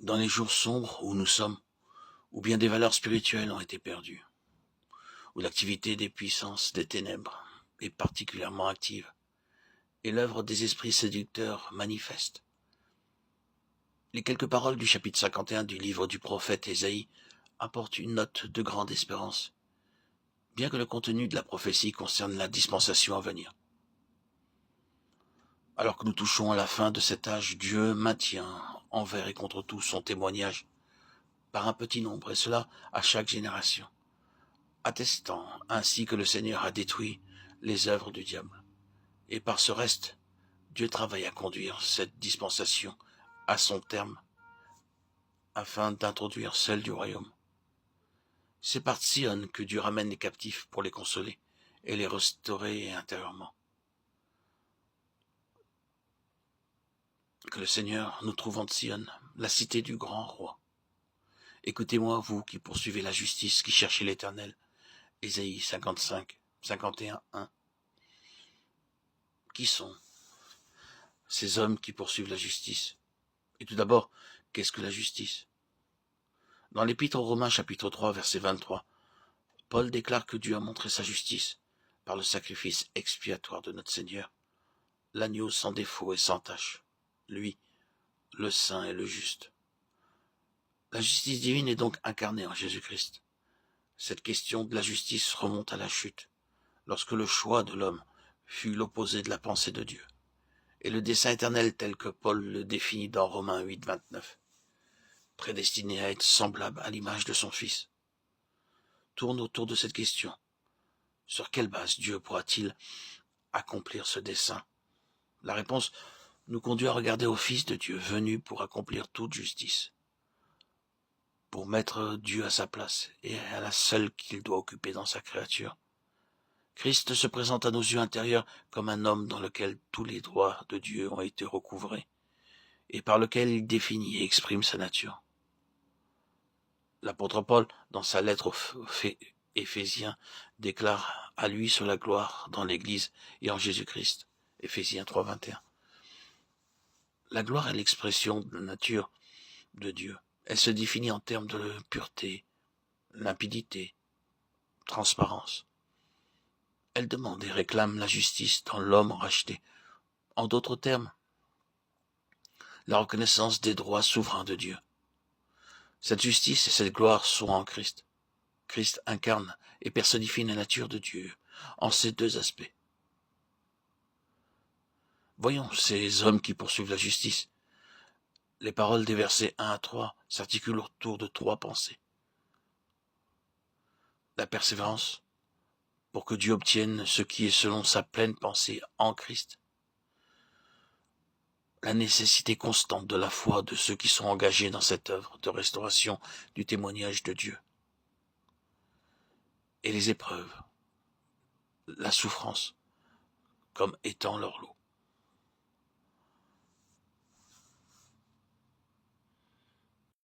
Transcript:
Dans les jours sombres où nous sommes, où bien des valeurs spirituelles ont été perdues, où l'activité des puissances des ténèbres est particulièrement active, et l'œuvre des esprits séducteurs manifeste. Les quelques paroles du chapitre 51 du livre du prophète Ésaïe apportent une note de grande espérance, bien que le contenu de la prophétie concerne la dispensation à venir. Alors que nous touchons à la fin de cet âge, Dieu maintient envers et contre tout son témoignage par un petit nombre, et cela à chaque génération, attestant ainsi que le Seigneur a détruit les œuvres du diable. Et par ce reste, Dieu travaille à conduire cette dispensation à son terme, afin d'introduire celle du royaume. C'est par Sion que Dieu ramène les captifs pour les consoler et les restaurer intérieurement. Que le Seigneur nous trouve en Sion, la cité du grand roi. Écoutez-moi, vous qui poursuivez la justice, qui cherchez l'Éternel. Ésaïe 55, 51, 1. Qui sont ces hommes qui poursuivent la justice? Et tout d'abord, qu'est-ce que la justice? Dans l'Épître aux Romains chapitre 3, verset 23, Paul déclare que Dieu a montré sa justice par le sacrifice expiatoire de notre Seigneur, l'agneau sans défaut et sans tache, lui, le saint et le juste. La justice divine est donc incarnée en Jésus-Christ. Cette question de la justice remonte à la chute, lorsque le choix de l'homme fut l'opposé de la pensée de Dieu, et le dessein éternel tel que Paul le définit dans Romains 8, 29, prédestiné à être semblable à l'image de son Fils, tourne autour de cette question. Sur quelle base Dieu pourra-t-il accomplir ce dessein? La réponse nous conduit à regarder au Fils de Dieu, venu pour accomplir toute justice, pour mettre Dieu à sa place et à la seule qu'il doit occuper dans sa créature. Christ se présente à nos yeux intérieurs comme un homme dans lequel tous les droits de Dieu ont été recouvrés et par lequel il définit et exprime sa nature. L'apôtre Paul, dans sa lettre aux Éphésiens, déclare à lui sur la gloire dans l'Église et en Jésus-Christ. Éphésiens 3, 21. La gloire est l'expression de la nature de Dieu. Elle se définit en termes de pureté, limpidité, transparence. Elle demande et réclame la justice dans l'homme racheté. En d'autres termes, la reconnaissance des droits souverains de Dieu. Cette justice et cette gloire sont en Christ. Christ incarne et personnifie la nature de Dieu en ces deux aspects. Voyons ces hommes qui poursuivent la justice. Les paroles des versets 1 à 3 s'articulent autour de trois pensées. La persévérance, pour que Dieu obtienne ce qui est selon sa pleine pensée en Christ. La nécessité constante de la foi de ceux qui sont engagés dans cette œuvre de restauration du témoignage de Dieu. Et les épreuves, la souffrance, comme étant leur lot.